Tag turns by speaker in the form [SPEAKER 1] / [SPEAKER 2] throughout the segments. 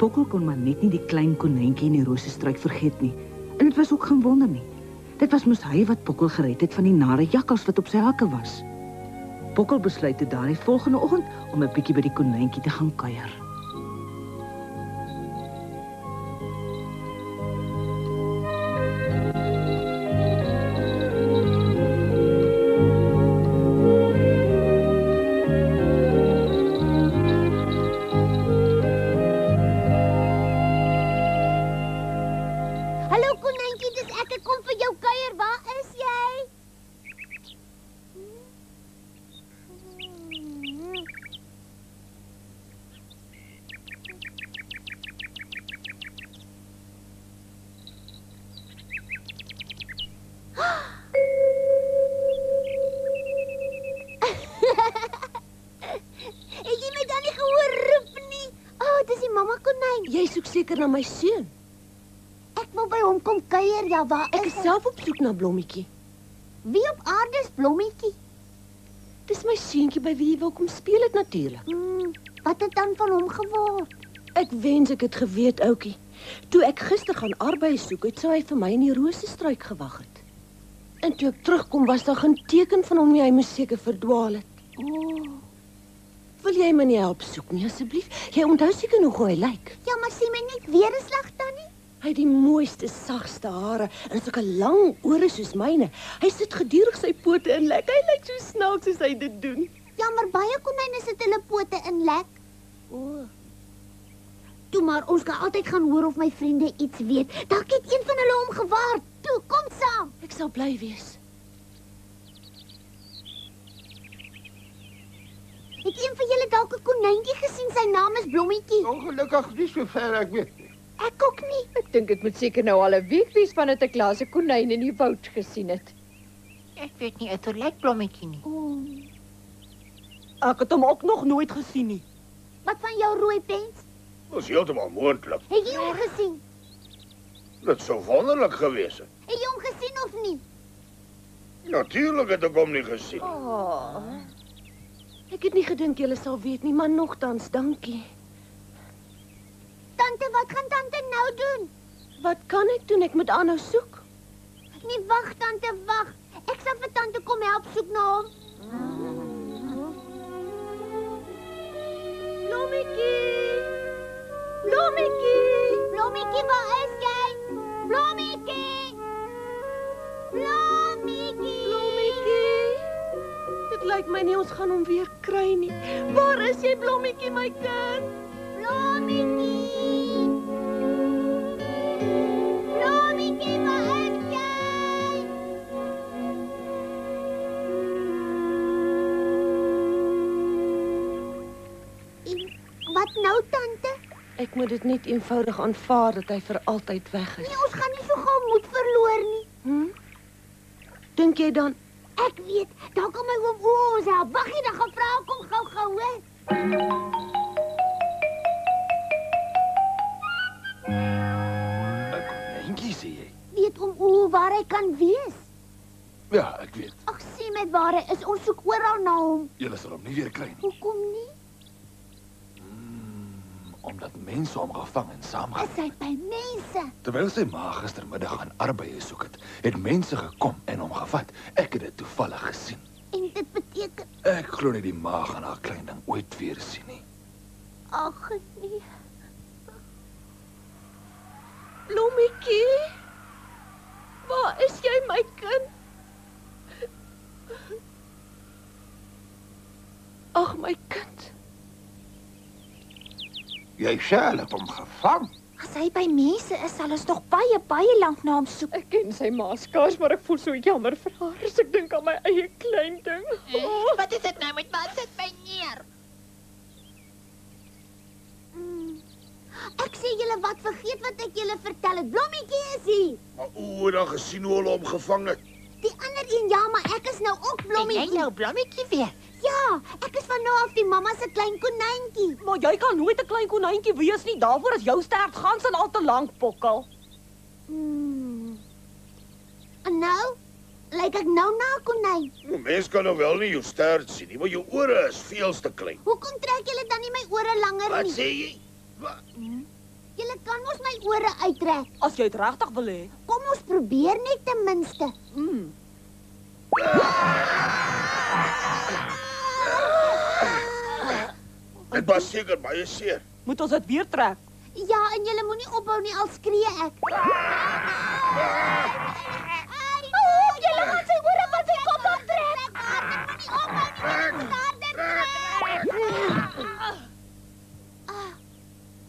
[SPEAKER 1] Bokkel kon maar net nie die klein konijntjie in die rosestruik vergeet nie. En dit was ook geen wonder nie. Dit was mos hy wat Bokkel gered het van die nare jakkals wat op sy hakke was. Bokkel besluit toe daardie volgende oggend om 'n bietjie by die konijntjie te gaan kuier.
[SPEAKER 2] Jy soek seker na my seun.
[SPEAKER 3] Ek wil by hom kom kuier, ja, waar
[SPEAKER 2] Ek is self op soek na Blommetjie.
[SPEAKER 3] Wie op aarde is Blommetjie?
[SPEAKER 2] Dis my seentjie by wie jy wil kom speel het natuurlik.
[SPEAKER 3] Wat het dan van hom geword?
[SPEAKER 2] Ek wens ek het geweet, oukie. Toe ek gister gaan arbei soek het, sou hy vir my in die rosestruik gewag het. En toe ek terugkom was daar geen teken van hom nie, hy moes seker verdwaal het. Wil jy my nie help soek nie, asseblief? Jy onthou seker nog hoe hy lyk.
[SPEAKER 3] Ja, maar sien my net weer 'n slag dan nie?
[SPEAKER 2] Hy het die mooiste, sagste hare en sulke lang ore soos myne. Hy sit gedurig sy pote in lek. Hy lyk so snaaks soos hy dit doen.
[SPEAKER 3] Ja, maar baie konyne sit hulle pote in lek. Toe maar, ons kan altyd gaan hoor of my vriende iets weet. Dalk het een van hulle hom gewaar. Toe, kom saam.
[SPEAKER 2] Ek sal bly wees.
[SPEAKER 3] Het een van julle dalk 'n konijntjie gesien? Sy naam is Blommetjie.
[SPEAKER 4] Ongelukkig nie so ver ek weet nie.
[SPEAKER 3] Ek ook nie.
[SPEAKER 5] Ek dink dit moet seker nou al 'n week wees van dit 'n klase konyn in die woud gesien het.
[SPEAKER 6] Ek weet nie, het lyk Blommetjie nie.
[SPEAKER 2] Ek het hom ook nog nooit gesien nie.
[SPEAKER 3] Wat van jou rooi pens?
[SPEAKER 4] Dit is heeltemal moontlik.
[SPEAKER 3] Het jy hom gesien?
[SPEAKER 4] Dit sou wonderlik gewees het.
[SPEAKER 3] Het jy hom gesien of nie?
[SPEAKER 4] Natuurlik het ek hom nie gesien.
[SPEAKER 2] Ek het nie gedink julle sal weet nie, maar nogtans, dankie.
[SPEAKER 3] Tante, wat gaan tante nou doen?
[SPEAKER 2] Wat kan ek doen? Ek moet aanhou soek.
[SPEAKER 3] Nee, wag tante, wag. Ek sal vir tante kom help soek na hom. Blommetjie! Blommetjie! Blommetjie, waar is jy? Blommetjie! Blommetjie!
[SPEAKER 2] Blommetjie! Dit lyk my nie ons gaan hom weer kry nie. Waar is jy, Blommetjie, my kind?
[SPEAKER 3] Blommetjie! Blommetjie, waar is jy? Wat nou, tante?
[SPEAKER 2] Ek moet dit net eenvoudig aanvaar dat hy vir altyd weg is.
[SPEAKER 3] Nee, ons gaan nie so gou moed verloor nie.
[SPEAKER 2] Dink jy dan?
[SPEAKER 3] Ek weet, daar kom my oom ons help. Wag jy, dan gaan vra kom gou, hè?
[SPEAKER 4] 'n Konijntjie, sê jy?
[SPEAKER 3] Weet oom waar hy kan wees?
[SPEAKER 4] Ja, ek weet.
[SPEAKER 3] Ag, sê my waar hy is. Ons soek oral na hom.
[SPEAKER 4] Julle sal hom nie weer kry nie.
[SPEAKER 3] Hoekom nie?
[SPEAKER 4] omdat mense hom gevang en
[SPEAKER 3] Is
[SPEAKER 4] saamgevat.
[SPEAKER 3] hy by mense?
[SPEAKER 4] Terwyl sy ma gistermiddag gaan arbeids soek het mense gekom en hom gevat. Ek het dit toevallig gesien.
[SPEAKER 3] En dit beteken,
[SPEAKER 4] Ek glo nie die ma gaan haar klein ding ooit weer sien nie.
[SPEAKER 3] ag nee.
[SPEAKER 2] Blommetjie? Waar is jy, my kind? Ag, my kind.
[SPEAKER 4] Jy sê het hom gevang.
[SPEAKER 3] As hy by mense is, sal ons nog baie lank na hom soek.
[SPEAKER 5] Ek ken sy ma skaars, maar ek voel so jammer vir haar as ek dink aan my eie klein ding.
[SPEAKER 6] Wat is dit nou met my? Sit my neer.
[SPEAKER 3] Ek sê julle wat, vergeet wat ek julle vertel het. Blommetjie is hier.
[SPEAKER 4] Maar hoe het dan gesien hoe hulle hom gevang het?
[SPEAKER 3] Die ander een, ja, maar ek is nou ook
[SPEAKER 6] En jy
[SPEAKER 3] Blommetjie.
[SPEAKER 6] nou blommetjie weer.
[SPEAKER 3] Ja, ek is van nou af die mamma se klein konijntjie.
[SPEAKER 2] Maar jy kan nooit 'n klein konijntjie wees nie. Daarvoor is jou stert gans en al te lank, Pokkel.
[SPEAKER 3] En nou? Lyk ek nou na 'n konyn?
[SPEAKER 4] Mens kan nou wel nie jou stert sien nie, maar jou ore is veel te klein.
[SPEAKER 3] Hoekom trek julle dan nie my ore langer
[SPEAKER 4] Wat
[SPEAKER 3] nie?
[SPEAKER 4] sê jy? Wat?
[SPEAKER 3] Julle kan mos my ore uittrek.
[SPEAKER 2] As jy dit regtig wil hê.
[SPEAKER 3] Kom ons probeer net ten minste.
[SPEAKER 4] Dit was seker baie seer.
[SPEAKER 2] Moet ons dit weer trek?
[SPEAKER 3] Ja, en julle moenie ophou nie, al skree ek. Julle gaan sy ore van sy kop aftrek.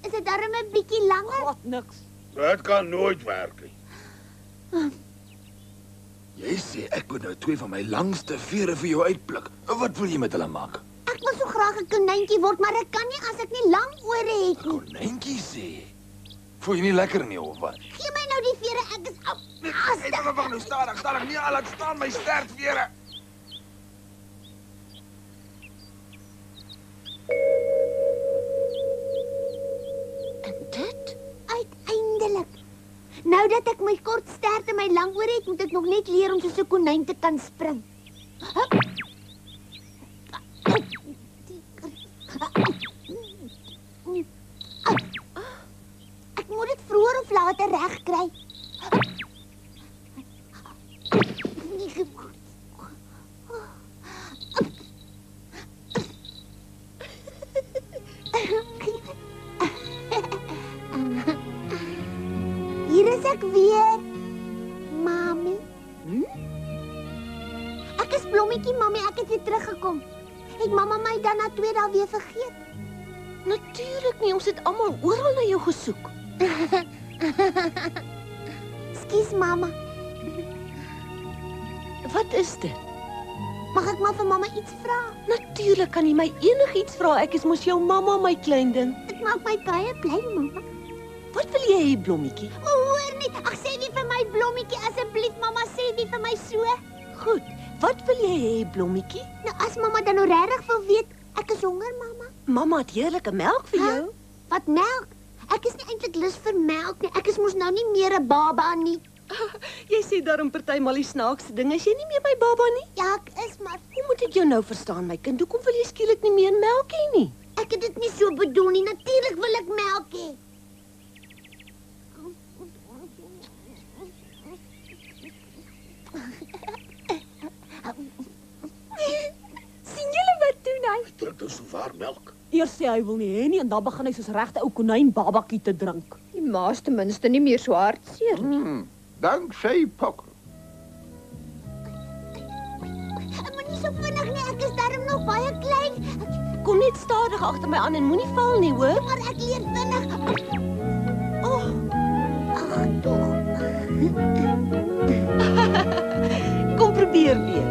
[SPEAKER 3] Is dit darm 'n bietjie langer?
[SPEAKER 2] Wat niks.
[SPEAKER 4] Dit kan nooit werk nie. Jy sê ek moet nou 2 van my langste vere vir jou uitpluk. Wat wil jy met hulle maak?
[SPEAKER 3] Ek wil so graag 'n konijntjie word, maar ek kan nie as ek nie lang ore het nie.
[SPEAKER 4] Konijntjie sê jy. Voel jy nie lekker nie of wat?
[SPEAKER 3] Gee my nou die vere, ek is af.
[SPEAKER 4] Wag nou, stadig. Nee, laat staan my sterk vere.
[SPEAKER 3] En dit? Uiteindelik. Nou dat ek my kort stert en my lang ore het, moet ek nog net leer om soos 'n konyn te kan spring. Hup. Ek moet dit vroeër of later regkry. Hier is ek weer. Mami. Ek is Blommetjie, mami, ek het weer teruggekom. Het mamma my dan na 2 dae weer vergeet?
[SPEAKER 2] Natuurlik nie, ons het almal oral na jou gesoek.
[SPEAKER 3] Skus, mamma.
[SPEAKER 2] Wat is dit?
[SPEAKER 3] Mag ek maar vir mamma iets vra?
[SPEAKER 2] Natuurlik kan jy my enigiets vra. Ek is mos jou mamma, my klein ding.
[SPEAKER 3] Dit maak my baie bly, mamma.
[SPEAKER 2] Wat wil jy hê, Blommetjie?
[SPEAKER 3] Maar hoor nie, ag sê nie vir my Blommetjie asseblief, mamma, sê nie vir my so.
[SPEAKER 2] Goed. Wat wil jy hê, Blommetjie?
[SPEAKER 3] Nou as mamma dan nou regtig wil weet, ek is honger, mamma.
[SPEAKER 2] Mamma het heerlike melk vir jou.
[SPEAKER 3] Wat melk? Ek is nie eintlik lus vir melk nie. Ek is mos nou nie meer 'n baba nie.
[SPEAKER 2] Jy sê daarom partymal die snaakse ding. Is jy nie meer my baba nie?
[SPEAKER 3] Ja, ek is, maar
[SPEAKER 2] Hoe moet ek jou nou verstaan, my kind? Hoekom wil jy skielik nie meer melk hê nie?
[SPEAKER 3] ek het dit nie so bedoel nie. Natuurlik wil ek melk hê.
[SPEAKER 2] sien julle wat doen hy?
[SPEAKER 4] Drink nou so waar melk.
[SPEAKER 2] Eers sê hy wil nie hê nie en dan begin hy soos regte ou konyn babakie te drink.
[SPEAKER 5] Die ma's ten minste nie meer so hartseer nie.
[SPEAKER 4] Dank sy Pokkel.
[SPEAKER 3] Moenie so vinnig nie. Ek is darm nog baie klein.
[SPEAKER 2] Kom net stadig agter my aan en moenie val nie, hoor?
[SPEAKER 3] Maar ek leer vinnig.
[SPEAKER 2] Oh,
[SPEAKER 3] Ag, tog.
[SPEAKER 2] kom probeer weer.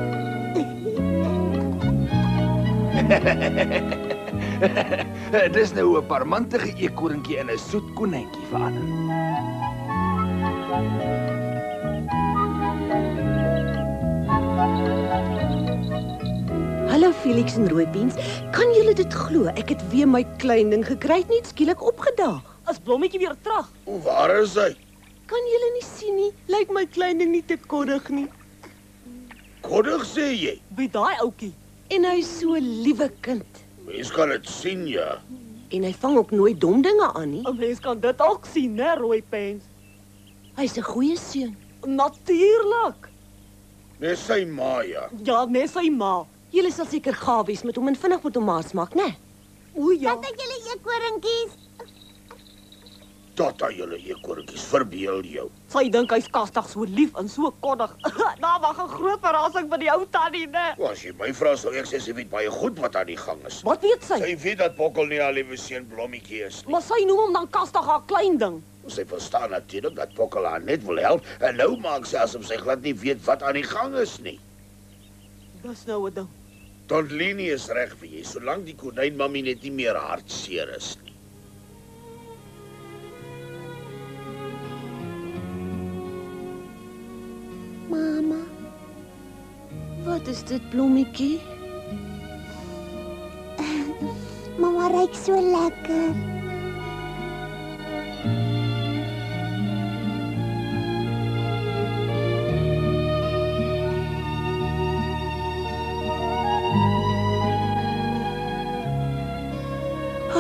[SPEAKER 4] Dis nou 'n parmantige eekorntjie in 'n soet konijntjie verander.
[SPEAKER 2] Hallo Felix en Rooibeens. Kan julle dit glo? Ek het weer my klein ding gekry, net skielik opgedaag. As Blommetjie weer terug.
[SPEAKER 4] Hoe waar is hy?
[SPEAKER 2] Kan julle nie sien nie? Lyk my klein ding nie te koddig nie.
[SPEAKER 4] Koddig sê jy.
[SPEAKER 2] Wie daai ouetjie? En hy's so 'n liewe kind.
[SPEAKER 4] Mens kan dit sien, ja.
[SPEAKER 2] En hy vang ook nooit dom dinge aan nie.
[SPEAKER 7] 'n Mens kan dit ook sien, né, Rooipens?
[SPEAKER 2] Hy's 'n goeie seun.
[SPEAKER 7] Natuurlik.
[SPEAKER 8] Dis sy ma, ja.
[SPEAKER 7] Ja, net sy ma.
[SPEAKER 2] Julle sal seker gaaf wees met hom en vinnig met hom maas maak, né?
[SPEAKER 7] O ja.
[SPEAKER 3] Dat julle eekorinkies.
[SPEAKER 8] Tata julle eekorinkies, verbeel jou.
[SPEAKER 7] Sy dink hy's kastig, so lief en so koddig. Nou wag 'n groot verrassing vir die ou tannie, né?
[SPEAKER 8] As jy my vra, sal ek sê sy weet baie goed wat aan die gang is.
[SPEAKER 7] Wat weet sy?
[SPEAKER 8] Sy weet dat Bokkel nie haar liewe seun Blommetjie is nie.
[SPEAKER 7] Maar sy noem hom dan kastig haar klein ding.
[SPEAKER 8] Sy verstaan natuurlik dat Bokkel haar net wil help en nou maak sy asof sy glad nie weet wat aan die gang is nie.
[SPEAKER 7] Dis nou 'n ding.
[SPEAKER 8] Tant Leni is reg vir jy, solank die konynmammy net nie meer hartseer is nie.
[SPEAKER 3] Mama,
[SPEAKER 2] Wat is dit, Blommetjie?
[SPEAKER 3] mama ruik so lekker.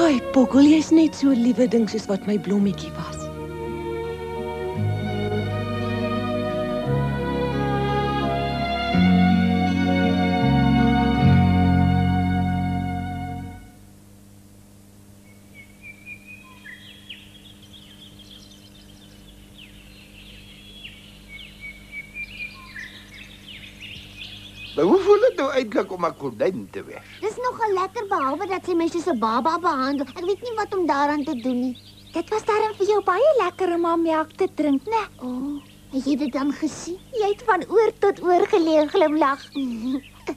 [SPEAKER 2] Ai, Pokkel, jy's net so 'n liewe ding soos wat my Blommetjie was.
[SPEAKER 9] Maar hoe voel dit nou eintlik om 'n konyn te wees?
[SPEAKER 3] Dis nogal lekker behalwe dat sy my soos 'n baba behandel. Ek weet nie wat om daaraan te doen nie. Dit was darm vir jou baie lekker om haar melk te drink, né? O, oh, het jy dit dan gesien? Jy het van oor tot oor geleer glimlag.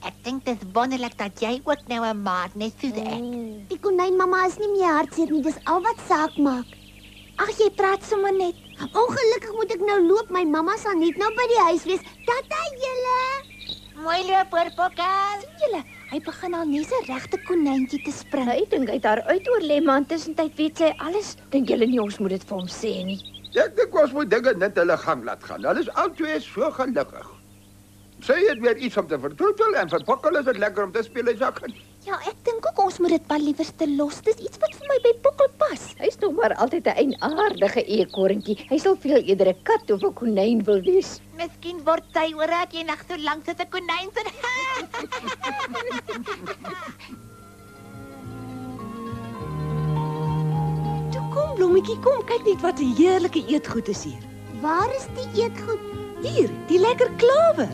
[SPEAKER 6] Ek dink dit is wonderlik dat jy ook nou 'n maat net soos ek.
[SPEAKER 3] Die konynmamma is nie meer hartseer nie, dis al wat saak maak. Ag, jy praat sommer net. Ongelukkig moet ek nou loop. My mamma sal net nou by die huis wees. Tata julle.
[SPEAKER 6] Mooi loop, hoor, Bokkel.
[SPEAKER 3] Julle, hy begin al net 'n regte konyntjie te spring.
[SPEAKER 5] Hy dink hy het haar uit oorlê, maar intussen weet sy alles. Dink julle nie ons moet dit vir hom sê nie?
[SPEAKER 9] Ek dink ons moet dinge net hulle gang laat gaan. Hulle is albei so gelukkig. Sy het weer iets om te vertroetel en vir Bokkel is dit lekker om te speel en sak.
[SPEAKER 3] Ja, ek dink ook ons moet dit maar liewerste los. Dis iets wat vir my by Bokkel pas.
[SPEAKER 5] Hy's nog maar altyd 'n eienaardige eekorntjie. Hy sal veel eerder 'n kat of 'n konyn wil wees.
[SPEAKER 6] Miskien word sy oor dat jy nog so lank soos 'n konyn sit.
[SPEAKER 2] Toe kom, Blommetjie, kom kyk net wat 'n heerlike eetgoed is hier.
[SPEAKER 3] Waar is die eetgoed?
[SPEAKER 2] Hier, die lekker klawer.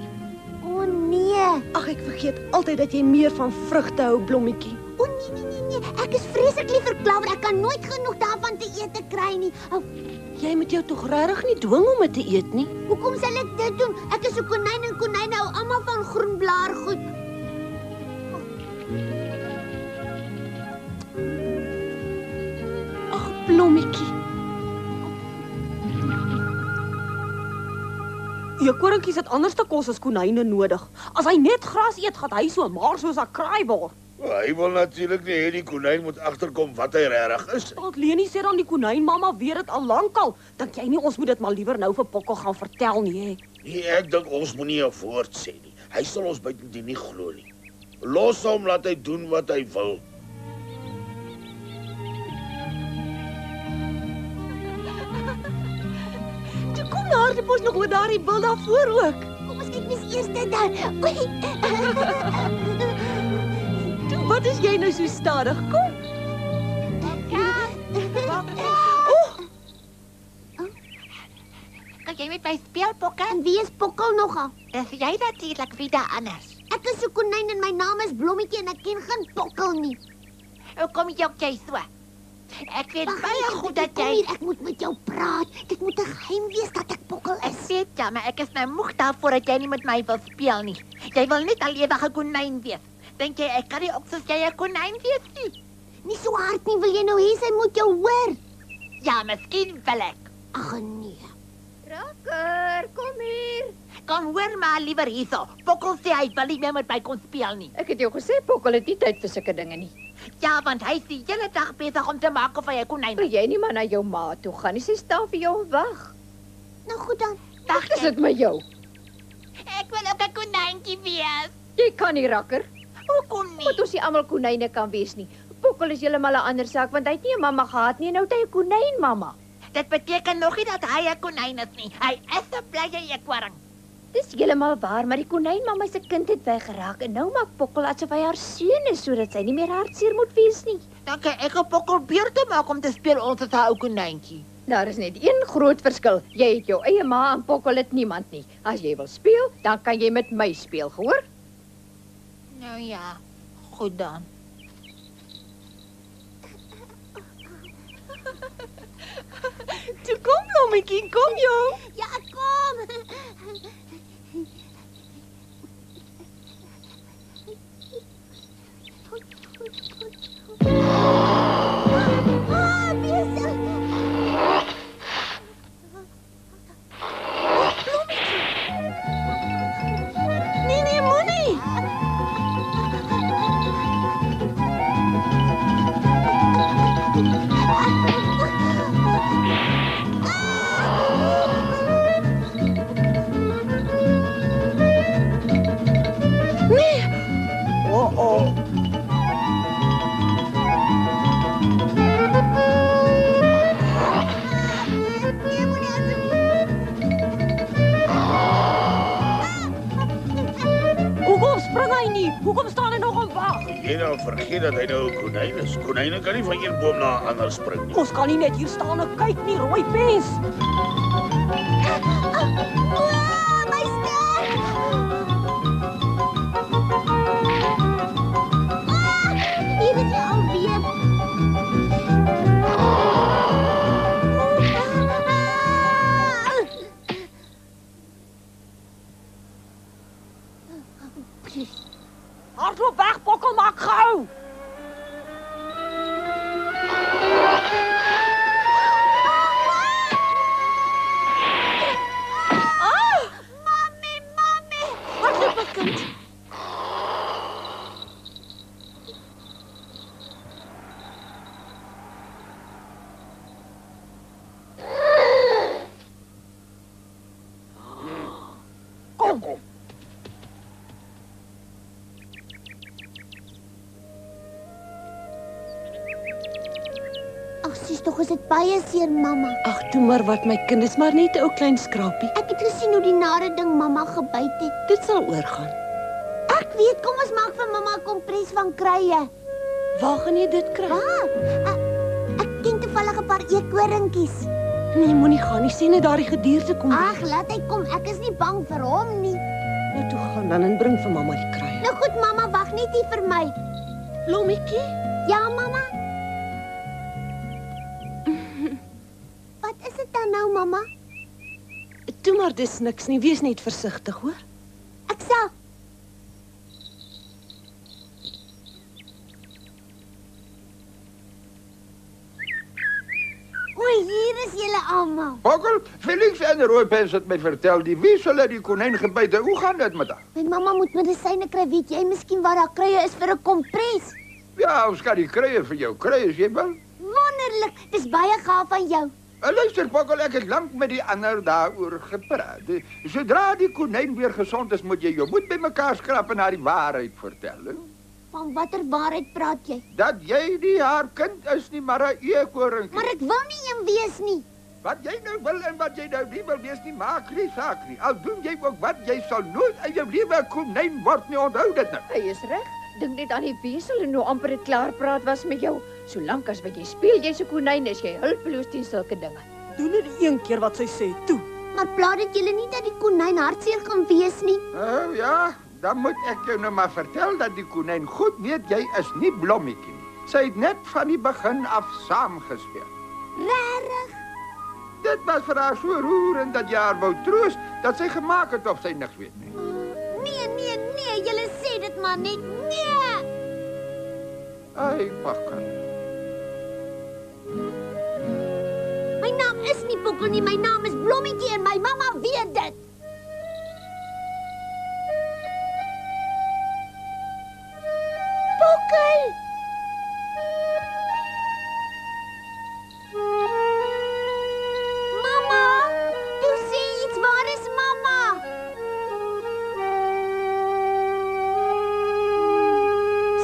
[SPEAKER 3] O nee.
[SPEAKER 2] Ag, ek vergeet altyd dat jy meer van vrugte hou, Blommetjie.
[SPEAKER 3] O nee. Ek is vreeslik lief vir klawer. Ek kan nooit genoeg daarvan te eet te kry nie. Oh,
[SPEAKER 2] Jy moet jou tog regtig nie dwing om dit te eet nie.
[SPEAKER 3] hoekom sal ek dit doen? Ek is 'n konyn en konyne hou almal van groen blaargoed.
[SPEAKER 2] Ag, Blommetjie.
[SPEAKER 7] Eekorinkies het anders te kos as konyne nodig. As hy net gras eet, gaan hy so maar soos 'n kraai word.
[SPEAKER 8] Hy wil natuurlik nie hê die konyn moet agterkom wat hy regtig is.
[SPEAKER 7] Tant Leni sê dan die konynmamma weet dit al lankal. Dink jy nie ons moet dit maar liewer nou vir Bokkel gaan vertel nie, hè?
[SPEAKER 8] Nee, ek dink ons moenie 'n woord sê nie. Hy sal ons buitendien nie glo nie. Los hom, laat hy doen wat hy wil.
[SPEAKER 2] Toe kom hardloop ons nog oor daardie bil daarvoor ook.
[SPEAKER 3] Kom ons kyk net eers dit dan. Oei.
[SPEAKER 2] Toe, wat is jy nou so stadig? Kom.
[SPEAKER 6] Kan jy met my speel, Bokkel?
[SPEAKER 3] En wie is Bokkel nogal?
[SPEAKER 6] Dis jy natuurlik wieder anders.
[SPEAKER 3] Ek is 'n konyn en my naam is Blommetjie en ek ken geen Bokkel nie.
[SPEAKER 6] Hoe kom jy op jy so? Ek weet
[SPEAKER 3] Wag,
[SPEAKER 6] baie goed dat
[SPEAKER 3] kom
[SPEAKER 6] jy...
[SPEAKER 3] hier, ek moet met jou praat. Dit moet 'n geheim wees dat ek Bokkel
[SPEAKER 6] Ek
[SPEAKER 3] is.
[SPEAKER 6] weet ja, maar ek is nou moeg daarvoor dat jy nie met my wil speel nie. Jy wil net al ewige konyn wees. Dink jy ek kan nie ook soos jy 'n konyn wees nie?
[SPEAKER 3] Nie so hard nie, wil jy nou hê sy moet jou hoor?
[SPEAKER 6] Ja, miskien wil ek.
[SPEAKER 3] Ag nee.
[SPEAKER 5] Rakker, kom hier.
[SPEAKER 6] Kom hoor maar liewer hierso. Bokkel sê hy wil nie meer met my kon speel nie.
[SPEAKER 5] Ek het jou gesê Bokkel het nie tyd vir sulke dinge nie.
[SPEAKER 6] Ja, want hy is die hele dag besig om te maak of hy 'n konyn
[SPEAKER 5] Wil
[SPEAKER 6] is.
[SPEAKER 5] jy nie maar na jou ma toe gaan nie? Sy staan vir jou en wag.
[SPEAKER 3] Nou goed dan.
[SPEAKER 6] Wag,
[SPEAKER 5] Wat is dit met jou?
[SPEAKER 6] ek wil ook 'n konyntjie wees.
[SPEAKER 5] Jy kan nie, Rakker.
[SPEAKER 6] Hoekom nie?
[SPEAKER 5] Want ons nie almal konyne kan wees nie. Pokkel is heeltemal 'n ander saak want hy het nie 'n mamma gehad nie, nou het hy 'n konynmamma.
[SPEAKER 6] Dit beteken nog nie dat hy 'n konyn is nie. Hy is 'n blye eekhoring.
[SPEAKER 5] Dis heeltemal waar, maar die konynmamma se kind het weggeraak en nou maak Pokkel asof hy haar seun is sodat sy nie meer hartseer moet wees nie.
[SPEAKER 6] Dan kan ek 'n Pokkel beurte maak om te speel ons as 'n ou konyntjie.
[SPEAKER 5] Daar is net een groot verskil. Jy het jou eie ma en Pokkel het niemand nie. As jy wil speel, dan kan jy met my speel, gehoor?
[SPEAKER 6] Nou ja, goed dan.
[SPEAKER 7] Toe kom Blommetjie, kom jong.
[SPEAKER 3] Ja, kom. Besel.
[SPEAKER 7] Nee, moenie. Hoekom spring hy nie? Hoekom staan hy nog en wag?
[SPEAKER 8] Jy nou vergeet dat hy nou 'n konyn is. Konyne kan nie van een boom na 'n ander spring nie.
[SPEAKER 7] Ons kan nie net hier staan en kyk nie, rooi pens.
[SPEAKER 3] My stem. Hier is jy alweer.
[SPEAKER 7] Hardloop weg, Pokkel, maak gou.
[SPEAKER 3] Mami.
[SPEAKER 7] Hardloop, kind. Kom.
[SPEAKER 3] Ag, sies tog, is dit baie seer, mamma.
[SPEAKER 2] Ag, toe maar wat my kind, is maar net 'n ou klein skrapie.
[SPEAKER 3] Ek het gesien hoe die nare ding mamma gebyt het.
[SPEAKER 2] Dit sal oorgaan.
[SPEAKER 3] Ek weet, kom ons maak vir mamma 'n kompres van kruie.
[SPEAKER 2] Waar gaan jy dit kry?
[SPEAKER 3] Waar? Ek ken toevallig 'n paar eekhoringkies.
[SPEAKER 2] Nee, moenie gaan nie. Sien net daardie gedierde kom.
[SPEAKER 3] Ag, laat hy kom. Ek is nie bang vir hom nie.
[SPEAKER 2] Nou toe gaan dan en bring vir mamma die kruie.
[SPEAKER 3] Nou goed, mamma, wag net hier vir my.
[SPEAKER 2] Blommetjie?
[SPEAKER 3] Ja, mamma. Wat is dit dan nou, mamma?
[SPEAKER 2] Toe maar dis niks nie. Wees net versigtig, hoor.
[SPEAKER 3] Ek sal. O, hier is julle almal.
[SPEAKER 9] Pokkel, Felix en Rooipens het my vertel die wie hulle die konyn gebyt het. Hoe gaan dit met haar?
[SPEAKER 3] My mamma moet medisyne kry. Weet jy miskien waar daar kruie is vir 'n kompres?
[SPEAKER 9] Ja, ons kan die kruie vir jou kry as jy wil.
[SPEAKER 3] Wonderlik. Dis baie gaaf van jou.
[SPEAKER 9] Luister, Pokkel, ek het lank met die ander daaroor gepraat. Sodra die konyn weer gesond is, moet jy jou moed bymekaar skrap en haar die waarheid vertel. He?
[SPEAKER 3] Van watter waarheid praat jy?
[SPEAKER 9] Dat jy nie haar kind is nie, maar 'n eekhoring.
[SPEAKER 3] Maar ek wil nie een wees nie.
[SPEAKER 9] Wat jy nou wil en wat jy nou nie wil wees nie, maak nie saak nie. Al doen jy ook wat, jy sal nooit in jou lewe 'n konyn word nie, onthou dit nou.
[SPEAKER 5] Hy is reg. Dink net aan die wesel en hoe amper dit klaar praat was met jou. Solank as wat jy speel, jy's 'n konyn, is jy hulpeloos teen sulke dinge.
[SPEAKER 7] Doen dit een keer wat sy sê, toe.
[SPEAKER 3] Maar plaat dit julle nie dat die konyn hartseer gaan wees nie.
[SPEAKER 9] Oh ja, dan moet ek jou nou maar vertel dat die konyn goed weet jy is nie Blommetjie nie. Sy het net van die begin af saamgespeel.
[SPEAKER 3] Regtig?
[SPEAKER 9] Dit was vir haar so roerend dat jy haar wou troos dat sy gemaak het of sy niks weet nie.
[SPEAKER 3] Nee, julle sê dit maar net. Nee.
[SPEAKER 9] Ai, Pokkel.
[SPEAKER 3] My naam is nie Pokkel nie, my naam is Blommetjie en my mamma weet dit. Pokkel! Mamma, toe sê iets, waar is mamma?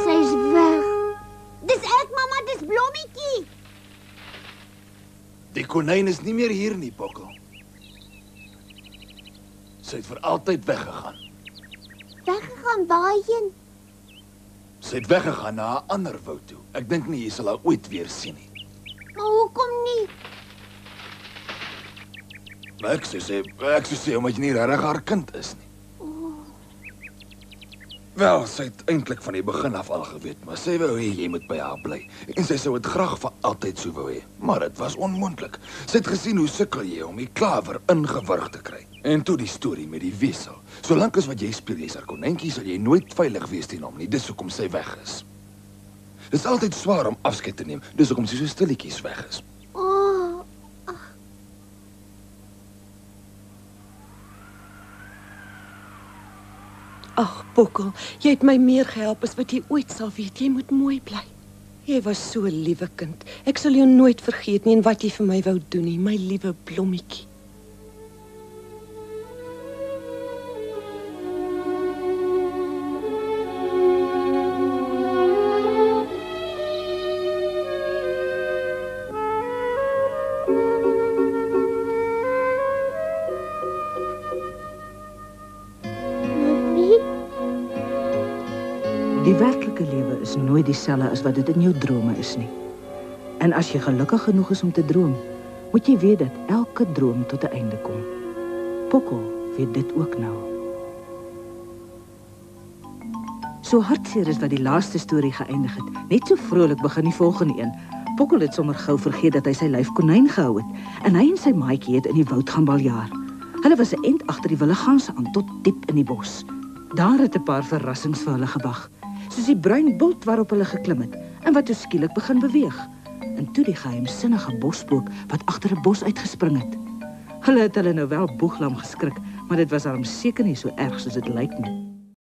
[SPEAKER 3] Sy is weg. Dis ek, mamma.
[SPEAKER 4] Die konyn is nie meer hier nie, Pokkel. Sy het vir altyd weggegaan.
[SPEAKER 3] Weggegaan waarheen?
[SPEAKER 4] Sy het weggegaan na 'n ander woud toe. Ek dink nie jy sal haar ooit weer sien nie.
[SPEAKER 3] Maar hoekom nie?
[SPEAKER 4] Maar ek sou sê omdat jy nie regtig haar kind is nie. Wel, sy het eintlik van die begin af al geweet, maar sy wou hê jy moet by haar bly. En sy sou dit graag vir altyd so wou hê, maar dit was onmoontlik. Sy het gesien hoe sukkel jy om die klawer ingewurg te kry. En toe die storie met die wissel. Solank as wat jy speel jy's haar konynkie, sal jy nooit veilig wees teen hom nie. Dis hoekom sy weg is. Dit is altyd swaar om afskeid te neem, dis hoekom sy so stilletjies weg is.
[SPEAKER 2] Ag, Pokkel, jy het my meer gehelp as wat jy ooit sal weet. Jy moet mooi bly. Jy was so 'n liewe kind. Ek sal jou nooit vergeet nie en wat jy vir my wou doen nie, my liewe blommetjie.
[SPEAKER 1] Die werklike lewe is nooit dieselfde as wat dit in jou drome is nie. En as jy gelukkig genoeg is om te droom, moet jy weet dat elke droom tot 'n einde kom. Pokkel weet dit ook nou. So hartseer is dat die laaste storie geëindig het. Net so vrolik begin die volgende een. Pokkel het sommer gou vergeet dat hy sy lyf konyn gehou het en hy en sy maatjie het in die woud gaan baljaar. Hulle was 'n end agter die wilde ganse aan tot diep in die bos. Daar het 'n paar verrassings vir hulle gewag. Soos die bruin bult waarop hulle geklim het en wat toe skielik begin beweeg. En toe die geheimsinnige bospook wat agter 'n bos uitgespring het. Hulle het nou wel boeglam geskrik, maar dit was darm seker nie so erg soos dit lyk nie.